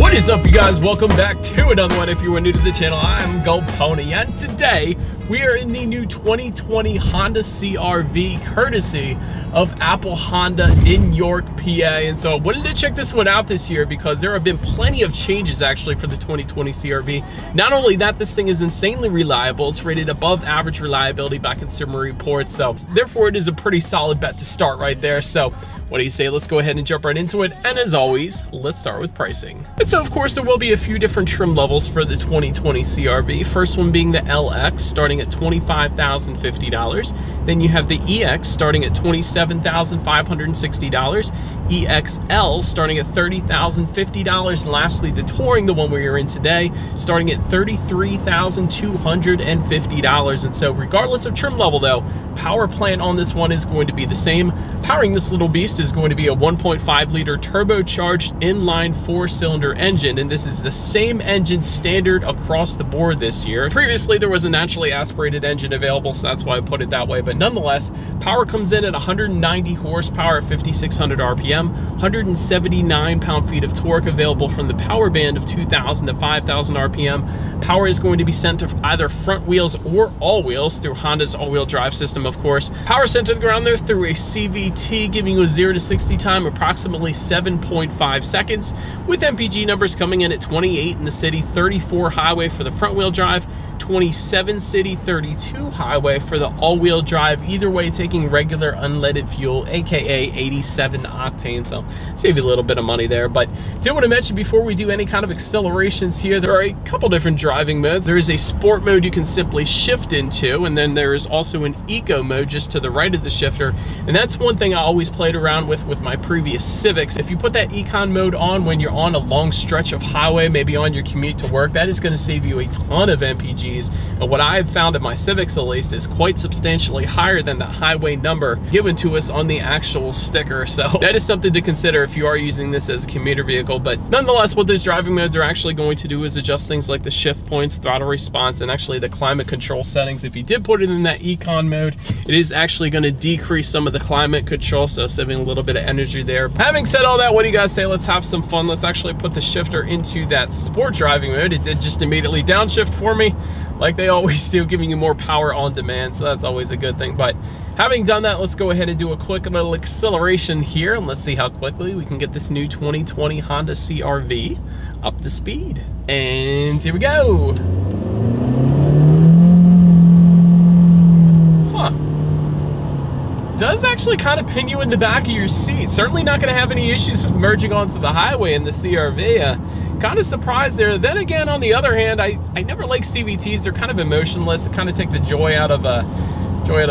What is up, you guys? Welcome back to another one. If you are new to the channel, I'm Gold Pony, and today we are in the new 2020 Honda CR-V, courtesy of Apple Honda in York, PA. And so I wanted to check this one out this year because there have been plenty of changes actually for the 2020 CR-V. Not only that, this thing is insanely reliable. It's rated above average reliability by Consumer Reports, so therefore it is a pretty solid bet to start right there. So what do you say? Let's go ahead and jump right into it. And as always, let's start with pricing. And so of course there will be a few different trim levels for the 2020 CR-V. First one being the LX, starting at $25,050. Then you have the EX starting at $27,560. EXL starting at $30,050. And lastly, the Touring, the one we are in today, starting at $33,250. And so regardless of trim level though, power plant on this one is going to be the same. Powering this little beast is going to be a 1.5 liter turbocharged inline 4-cylinder engine, and this is the same engine standard across the board this year. Previously there was a naturally aspirated engine available, so that's why I put it that way, but nonetheless, power comes in at 190 horsepower at 5,600 RPM, 179 pound-feet of torque available from the power band of 2,000 to 5,000 RPM. Power is going to be sent to either front wheels or all wheels through Honda's all-wheel drive system, of course. Power sent to the ground there through a CVT, giving you a 0 to 60 time approximately 7.5 seconds, with MPG numbers coming in at 28 in the city, 34 highway for the front wheel drive, 27 city, 32 highway for the all-wheel drive, either way taking regular unleaded fuel, aka 87 octane, so save you a little bit of money there. But did want to mention before we do any kind of accelerations here, there are a couple different driving modes. There is a sport mode you can simply shift into, and then there is also an eco mode just to the right of the shifter, and that's one thing I always played around with my previous Civics. If you put that econ mode on when you're on a long stretch of highway, maybe on your commute to work, that is going to save you a ton of MPG. And what I have found at my Civics, at least, is quite substantially higher than the highway number given to us on the actual sticker. So that is something to consider if you are using this as a commuter vehicle. But nonetheless, what those driving modes are actually going to do is adjust things like the shift points, throttle response, and actually the climate control settings. If you did put it in that econ mode, it is actually going to decrease some of the climate control, so saving a little bit of energy there. Having said all that, what do you guys say? Let's have some fun. Let's actually put the shifter into that sport driving mode. It did just immediately downshift for me, like they always do, giving you more power on demand, so that's always a good thing. But having done that, let's go ahead and do a quick little acceleration here, and let's see how quickly we can get this new 2020 Honda CR-V up to speed. And here we go. Does actually kind of pin you in the back of your seat. Certainly not going to have any issues with merging onto the highway in the CR-V. Kind of surprised there. Then again, on the other hand, I never like CVTs. They're kind of emotionless. They kind of take the joy out of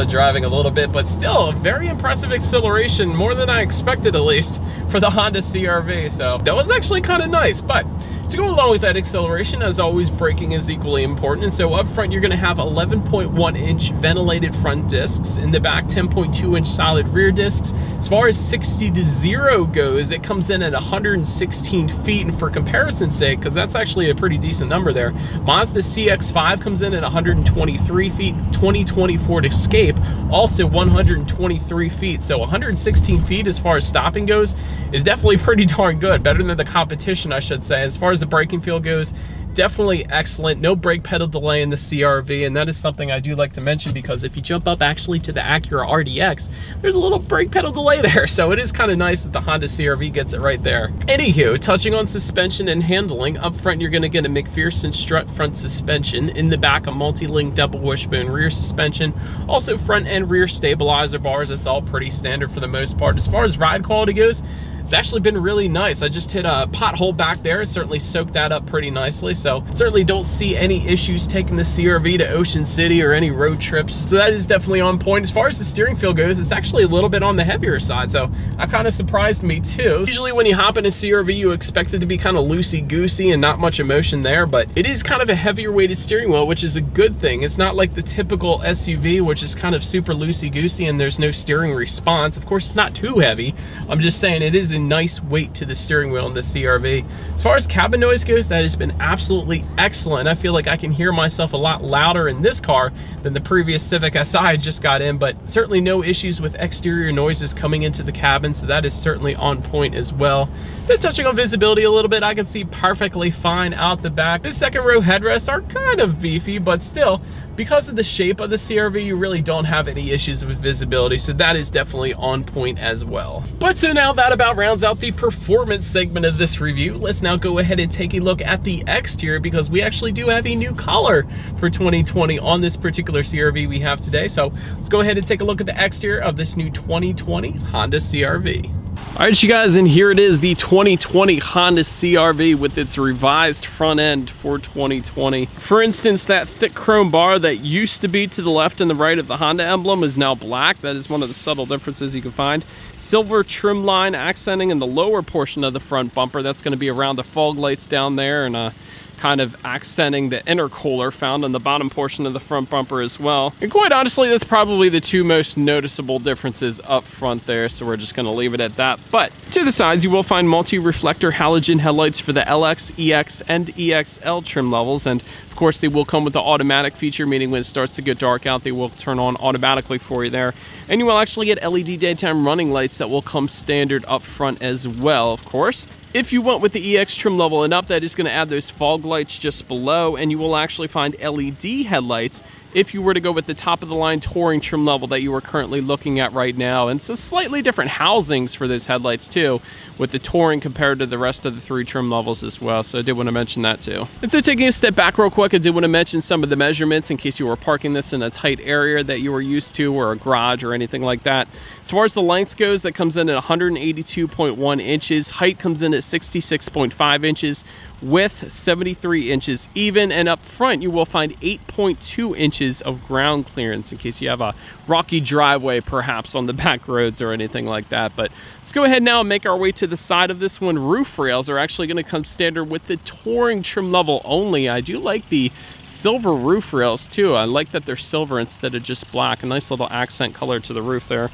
driving a little bit, but still a very impressive acceleration, more than I expected, at least for the Honda CR-V. So that was actually kind of nice. But to go along with that acceleration, as always, braking is equally important. And so up front, you're going to have 11.1 inch ventilated front discs. In the back, 10.2 inch solid rear discs. As far as 60 to 0 goes, it comes in at 116 feet. And for comparison's sake, because that's actually a pretty decent number there, Mazda CX-5 comes in at 123 feet. 2020 Ford Escape also 123 feet. So 116 feet as far as stopping goes is definitely pretty darn good. Better than the competition, I should say. As far as the braking feel goes, definitely excellent. No brake pedal delay in the CR-V, and that is something I do like to mention, because if you jump up actually to the Acura RDX, there's a little brake pedal delay there, so it is kind of nice that the Honda CR-V gets it right there. Anywho, touching on suspension and handling, up front you're going to get a McPherson strut front suspension. In the back, a multi-link double wishbone rear suspension. Also front and rear stabilizer bars. It's all pretty standard for the most part. As far as ride quality goes, it's actually been really nice. I just hit a pothole back there. It certainly soaked that up pretty nicely. So certainly don't see any issues taking the CR-V to Ocean City or any road trips. So that is definitely on point. As far as the steering feel goes, it's actually a little bit on the heavier side. So that kind of surprised me too. Usually when you hop in a CR-V, you expect it to be kind of loosey-goosey and not much emotion there, but it is kind of a heavier weighted steering wheel, which is a good thing. It's not like the typical SUV, which is kind of super loosey-goosey and there's no steering response. Of course, it's not too heavy. I'm just saying it is a nice weight to the steering wheel in the CR-V. As far as cabin noise goes, that has been absolutely excellent. I feel like I can hear myself a lot louder in this car than the previous Civic Si I just got in, but certainly no issues with exterior noises coming into the cabin, so that is certainly on point as well. Then touching on visibility a little bit, I can see perfectly fine out the back. The second row headrests are kind of beefy, but still, because of the shape of the CR-V, you really don't have any issues with visibility, so that is definitely on point as well. But so now that about rounds out the performance segment of this review. Let's now go ahead and take a look at the exterior, because we actually do have a new color for 2020 on this particular CR-V we have today. So let's go ahead and take a look at the exterior of this new 2020 Honda CR-V. All right, you guys, and here it is, the 2020 Honda CR-V with its revised front end for 2020. For instance, that thick chrome bar that used to be to the left and the right of the Honda emblem is now black. That is one of the subtle differences you can find. Silver trim line accenting in the lower portion of the front bumper. That's going to be around the fog lights down there, and kind of accenting the intercooler found on the bottom portion of the front bumper as well. And quite honestly, that's probably the two most noticeable differences up front there, so we're just going to leave it at that. But to the sides, you will find multi-reflector halogen headlights for the LX, EX, and EXL trim levels, and of course they will come with the automatic feature, meaning when it starts to get dark out, they will turn on automatically for you there. And you will actually get LED daytime running lights that will come standard up front as well, of course. If you went with the EX trim level and up, that is going to add those fog lights just below, and you will actually find LED headlights if you were to go with the top of the line Touring trim level that you are currently looking at right now. And so slightly different housings for those headlights too, with the Touring compared to the rest of the three trim levels as well. So I did want to mention that too. And so taking a step back real quick, I did want to mention some of the measurements in case you were parking this in a tight area that you were used to, or a garage or anything like that. As far as the length goes, that comes in at 182.1 inches. Height comes in at 66.5 inches. Width 73 inches even, and up front you will find 8.2 inches of ground clearance in case you have a rocky driveway perhaps on the back roads or anything like that. But let's go ahead now and make our way to the side of this one. Roof rails are actually going to come standard with the Touring trim level only. I do like the silver roof rails too. I like that they're silver instead of just black. A nice little accent color to the roof there.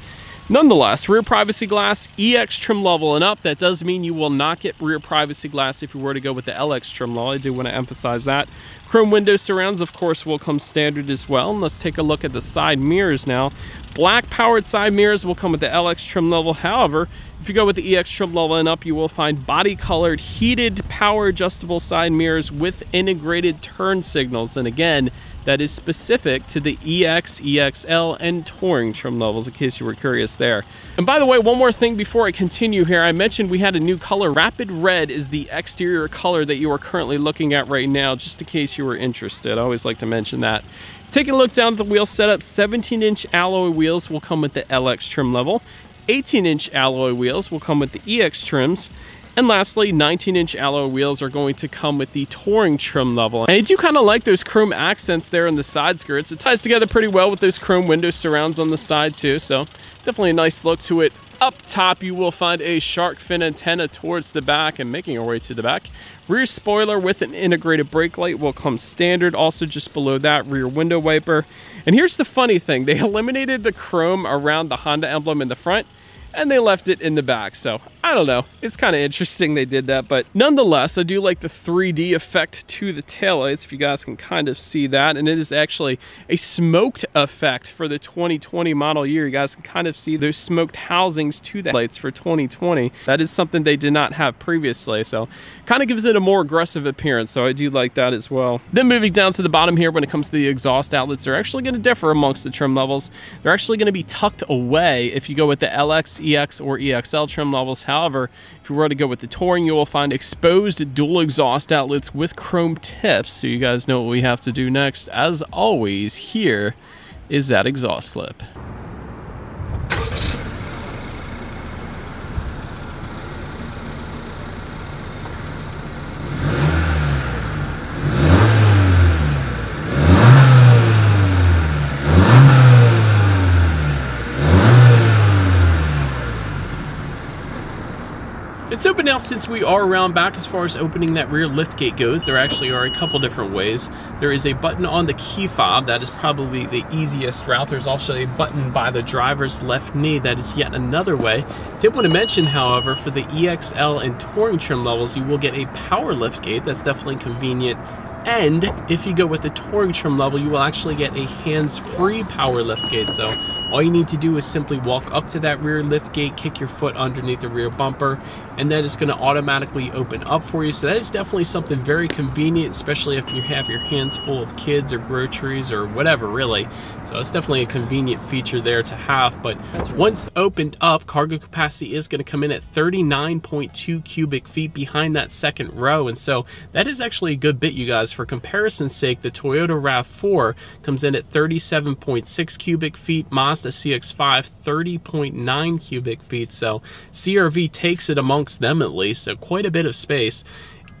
Nonetheless, rear privacy glass, EX trim level and up. That does mean you will not get rear privacy glass if you were to go with the LX trim level. I do want to emphasize that. Chrome window surrounds, of course, will come standard as well. And let's take a look at the side mirrors now. Black powered side mirrors will come with the LX trim level. However, if you go with the EX trim level and up, you will find body colored heated power adjustable side mirrors with integrated turn signals. And again, that is specific to the EX, EXL, and Touring trim levels, in case you were curious there. And by the way, one more thing before I continue here, I mentioned we had a new color. Rapid Red is the exterior color that you are currently looking at right now, just in case you were interested. I always like to mention that. Taking a look down at the wheel setup, 17-inch alloy wheels will come with the LX trim level. 18-inch alloy wheels will come with the EX trims. And lastly, 19-inch alloy wheels are going to come with the Touring trim level. And I do kind of like those chrome accents there on the side skirts. It ties together pretty well with those chrome window surrounds on the side too, so definitely a nice look to it. Up top, you will find a shark fin antenna towards the back, and making our way to the back. Rear spoiler with an integrated brake light will come standard. Also just below that, rear window wiper. And here's the funny thing. They eliminated the chrome around the Honda emblem in the front, and they left it in the back. So I don't know, it's kind of interesting they did that, but nonetheless, I do like the 3D effect to the taillights, if you guys can kind of see that. And it is actually a smoked effect for the 2020 model year. You guys can kind of see those smoked housings to the lights for 2020. That is something they did not have previously, so kind of gives it a more aggressive appearance, so I do like that as well. Then moving down to the bottom here, when it comes to the exhaust outlets, they're actually going to differ amongst the trim levels. They're actually going to be tucked away if you go with the LX, EX, or EXL trim levels. However, if you were to go with the Touring, you will find exposed dual exhaust outlets with chrome tips. So you guys know what we have to do next. As always, here is that exhaust clip. It's open now since we are around back. As far as opening that rear liftgate goes, there actually are a couple different ways. There is a button on the key fob. That is probably the easiest route. There's also a button by the driver's left knee. That is yet another way. Did want to mention, however, for the EXL and Touring trim levels, you will get a power liftgate. That's definitely convenient. And if you go with the Touring trim level, you will actually get a hands-free power liftgate. So all you need to do is simply walk up to that rear liftgate, kick your foot underneath the rear bumper, and then it's going to automatically open up for you. So that is definitely something very convenient, especially if you have your hands full of kids or groceries or whatever, really. So it's definitely a convenient feature there to have. But once opened up, cargo capacity is going to come in at 39.2 cubic feet behind that second row. And so that is actually a good bit, you guys. For comparison's sake, the Toyota RAV4 comes in at 37.6 cubic feet, Mazda CX-5 30.9 cubic feet. So CR-V takes it amongst them at least, so quite a bit of space.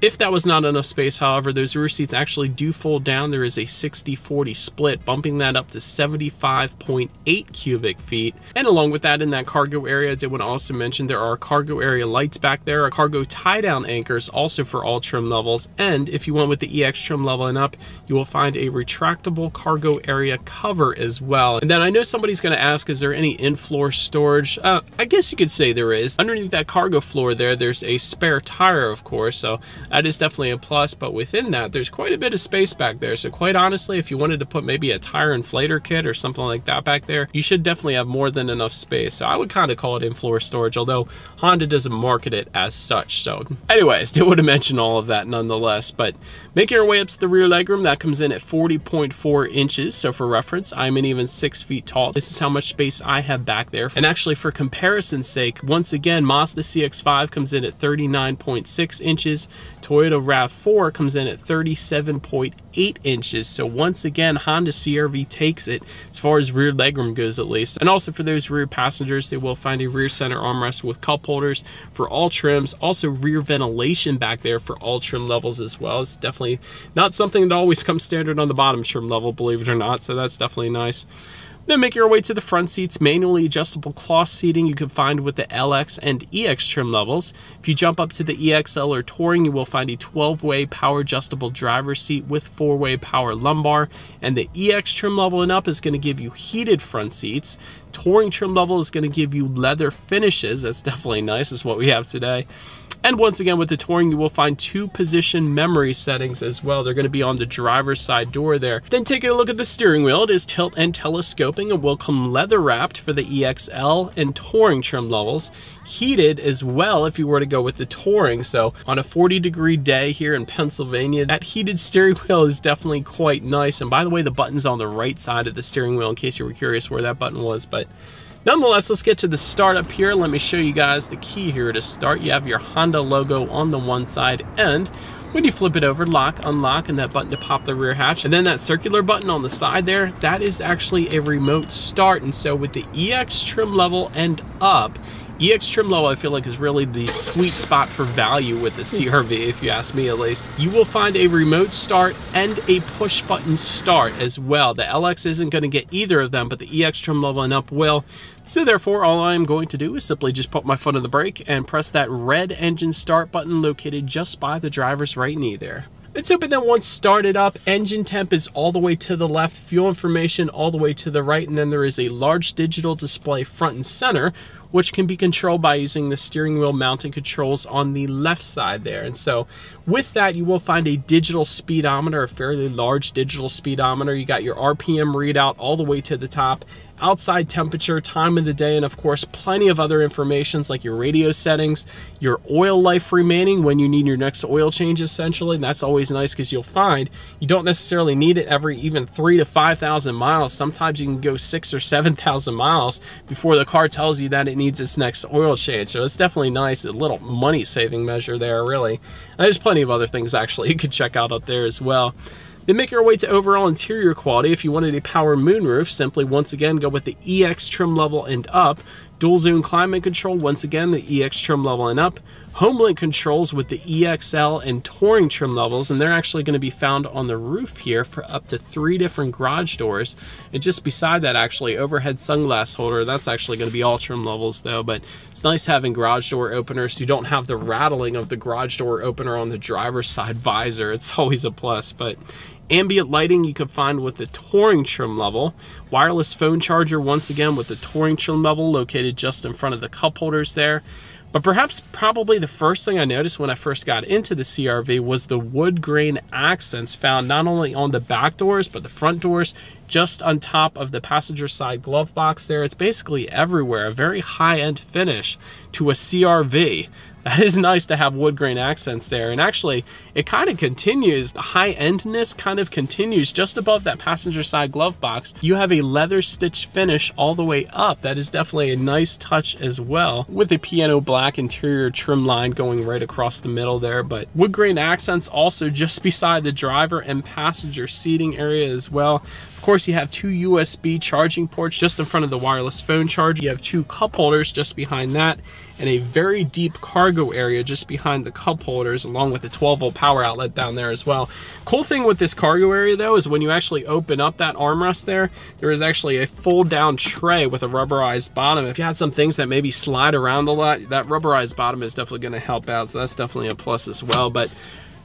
If that was not enough space, however, those rear seats actually do fold down. There is a 60-40 split, bumping that up to 75.8 cubic feet. And along with that, in that cargo area, I did want to also mention there are cargo area lights back there, cargo tie-down anchors also for all trim levels. And if you went with the EX trim level and up, you will find a retractable cargo area cover as well. And then I know somebody's going to ask, is there any in-floor storage? I guess you could say there is. Underneath that cargo floor there, there's a spare tire, of course, so that is definitely a plus, but within that, there's quite a bit of space back there. So quite honestly, if you wanted to put maybe a tire inflator kit or something like that back there, you should definitely have more than enough space. So I would kind of call it in-floor storage, although Honda doesn't market it as such. So anyways, did want to mention all of that nonetheless. But making our way up to the rear legroom, that comes in at 40.4 inches. So for reference, I'm an even 6 feet tall. This is how much space I have back there. And actually, for comparison's sake, once again, Mazda CX-5 comes in at 39.6 inches. Toyota RAV4 comes in at 37.8 inches. So once again, Honda CR-V takes it as far as rear legroom goes, at least. And also for those rear passengers, they will find a rear center armrest with cup holders for all trims. Also rear ventilation back there for all trim levels as well. It's definitely not something that always comes standard on the bottom trim level, believe it or not. So that's definitely nice. Then make your way to the front seats. Manually adjustable cloth seating you can find with the LX and EX trim levels. If you jump up to the EXL or Touring, you will find a 12-way power adjustable driver's seat with 4-way power lumbar. And the EX trim level and up is going to give you heated front seats. Touring trim level is going to give you leather finishes. That's definitely nice. That's what we have today. And once again, with the Touring, you will find 2-position memory settings as well. They're going to be on the driver's side door there. Then taking a look at the steering wheel, it is tilt and telescoping and will come leather wrapped for the EXL and Touring trim levels. Heated as well if you were to go with the Touring. So on a 40-degree day here in Pennsylvania, that heated steering wheel is definitely quite nice. And by the way, the button's on the right side of the steering wheel in case you were curious where that button was. But nonetheless, let's get to the start up here. Let me show you guys the key here to start. You have your Honda logo on the one side, and when you flip it over, lock, unlock, and that button to pop the rear hatch. And then that circular button on the side there, that is actually a remote start. And so with the EX trim level and up, EX trim level I feel like is really the sweet spot for value with the CR-V, if you ask me at least. You will find a remote start and a push button start as well. The LX isn't going to get either of them, but the EX trim level and up will. So therefore, all I'm going to do is simply just put my foot on the brake and press that red engine start button located just by the driver's right knee there. It's open. Then once started up, engine temp is all the way to the left, fuel information all the way to the right, and then there is a large digital display front and center, which can be controlled by using the steering wheel mounting controls on the left side there. And so with that, you will find a digital speedometer, a fairly large digital speedometer. You got your RPM readout all the way to the top, outside temperature, time of the day, and of course plenty of other informations like your radio settings, your oil life remaining when you need your next oil change essentially. And that's always nice because you'll find you don't necessarily need it every even 3,000 to 5,000 miles. Sometimes you can go 6,000 or 7,000 miles before the car tells you that it needs its next oil change. So it's definitely nice, a little money saving measure there really. And there's plenty of other things actually you could check out up there as well. Then make your way to overall interior quality. If you wanted a power moonroof, simply once again go with the EX trim level and up. Dual zone climate control, once again, the EX trim level and up. HomeLink controls with the EXL and Touring trim levels, and they're actually going to be found on the roof here for up to 3 different garage doors. And just beside that, actually, overhead sunglass holder, that's actually going to be all trim levels though, but it's nice having garage door openers. You don't have the rattling of the garage door opener on the driver's side visor. It's always a plus. But ambient lighting you can find with the Touring trim level. Wireless phone charger, once again, with the Touring trim level located just in front of the cup holders there. But perhaps probably the first thing I noticed when I first got into the CR-V was the wood grain accents found not only on the back doors, but the front doors, just on top of the passenger side glove box there. It's basically everywhere, a very high-end finish to a CR-V. That is nice to have wood grain accents there. And actually, it kind of continues, the high-endness kind of continues just above that passenger side glove box. You have a leather stitch finish all the way up. That is definitely a nice touch as well, with a piano black interior trim line going right across the middle there. But wood grain accents also just beside the driver and passenger seating area as well. Of course, you have 2 USB charging ports just in front of the wireless phone charger. You have 2 cup holders just behind that, and a very deep cargo area just behind the cup holders, along with a 12-volt power outlet down there as well. Cool thing with this cargo area though is when you actually open up that armrest there is actually a fold down tray with a rubberized bottom. If you had some things that maybe slide around a lot, that rubberized bottom is definitely going to help out, so that's definitely a plus as well. But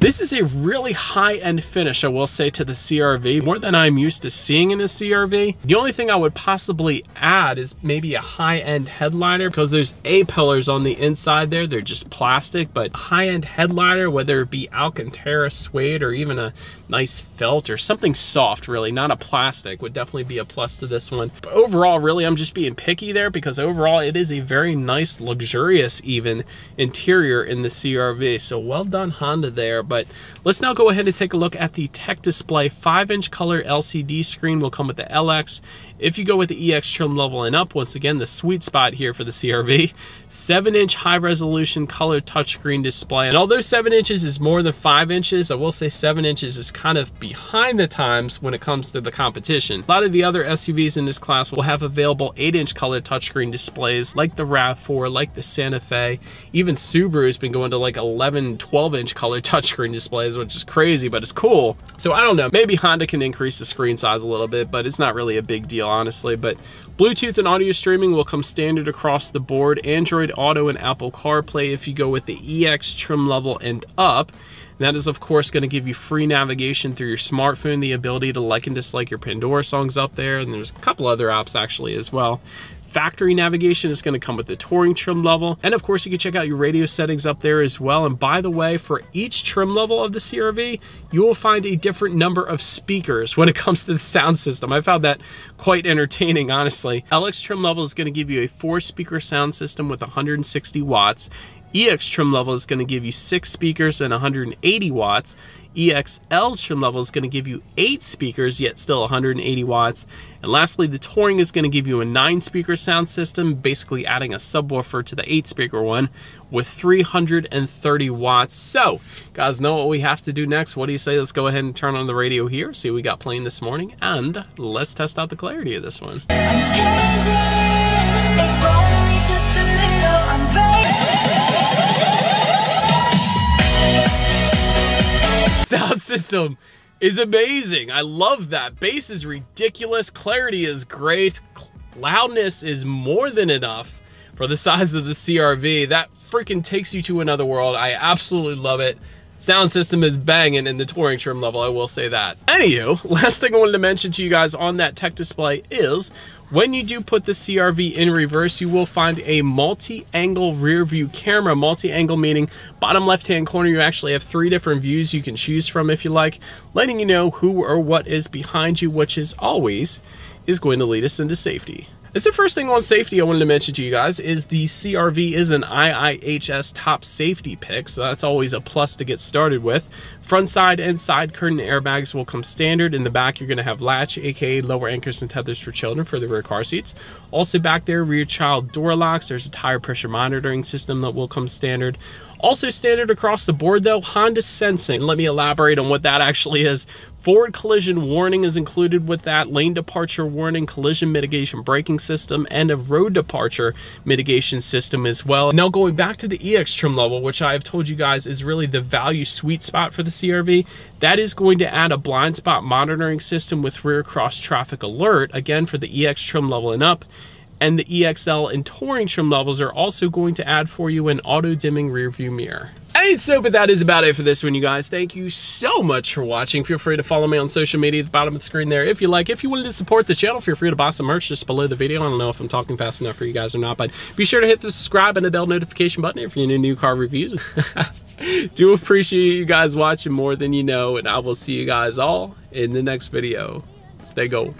this is a really high-end finish, I will say, to the CR-V, more than I'm used to seeing in a CR-V. The only thing I would possibly add is maybe a high-end headliner, because there's A-pillars on the inside there. They're just plastic, but high-end headliner, whether it be Alcantara suede or even a nice felt or something soft, really, not a plastic, would definitely be a plus to this one. But overall, really, I'm just being picky there, because overall, it is a very nice, luxurious even interior in the CR-V. So well done, Honda, there. But let's now go ahead and take a look at the Tech Display 5-inch color LCD screen. Will come with the LX. If you go with the EX trim level and up, once again, the sweet spot here for the CR-V, 7-inch high-resolution color touchscreen display. And although 7 inches is more than 5 inches, I will say 7 inches is kind of behind the times when it comes to the competition. A lot of the other SUVs in this class will have available 8-inch color touchscreen displays, like the RAV4, like the Santa Fe. Even Subaru's been going to like 11, 12-inch color touchscreen displays, which is crazy, but it's cool. So I don't know, maybe Honda can increase the screen size a little bit, but it's not really a big deal, honestly. But Bluetooth and audio streaming will come standard across the board. Android Auto and Apple CarPlay if you go with the EX trim level and up. And that is, of course, going to give you free navigation through your smartphone, the ability to like and dislike your Pandora songs up there, and there's a couple other apps actually as well. Factory navigation is going to come with the Touring trim level, and of course you can check out your radio settings up there as well. And by the way, for each trim level of the CR-V, you will find a different number of speakers when it comes to the sound system. I found that quite entertaining, honestly. LX trim level is going to give you a 4-speaker sound system with 160 watts. EX trim level is going to give you 6 speakers and 180 watts. EXL trim level is going to give you 8 speakers, yet still 180 watts. And lastly, the Touring is going to give you a 9-speaker sound system, basically adding a subwoofer to the 8-speaker one with 330 watts. So, guys, know what we have to do next? What do you say? Let's go ahead and turn on the radio here, see what we got playing this morning, and let's test out the clarity of this one. I'm changing, if only just a little, I'm breaking. Sound system is amazing. I love that. Bass is ridiculous. Clarity is great. Loudness is more than enough for the size of the CR-V. That freaking takes you to another world. I absolutely love it. Sound system is banging in the Touring trim level, I will say that. Anywho, last thing I wanted to mention to you guys on that Tech Display is when you do put the CR-V in reverse, you will find a multi-angle rear view camera. Multi-angle meaning bottom left-hand corner, you actually have 3 different views you can choose from if you like, letting you know who or what is behind you, which is always going to lead us into safety. It's the first thing on safety I wanted to mention to you guys is the CR-V is an IIHS top safety pick, so that's always a plus to get started with. Front side and side curtain airbags will come standard. In the back, you're going to have latch, aka lower anchors and tethers for children for the rear car seats. Also back there, rear child door locks. There's a tire pressure monitoring system that will come standard. Also standard across the board though, Honda Sensing. Let me elaborate on what that actually is Forward collision warning is included with that, lane departure warning, collision mitigation braking system, and a road departure mitigation system as well. Now going back to the EX trim level, which I have told you guys is really the value sweet spot for the CR-V, that is going to add a blind spot monitoring system with rear cross traffic alert, again for the EX trim level and up. And the EXL and Touring trim levels are also going to add for you an auto dimming rear view mirror. Alright, so but that is about it for this one, you guys. Thank you so much for watching. Feel free to follow me on social media at the bottom of the screen there if you like. If you wanted to support the channel, feel free to buy some merch just below the video. I don't know if I'm talking fast enough for you guys or not, but be sure to hit the subscribe and the bell notification button if you're into new car reviews. Do appreciate you guys watching more than you know, and I will see you guys all in the next video. Stay gold.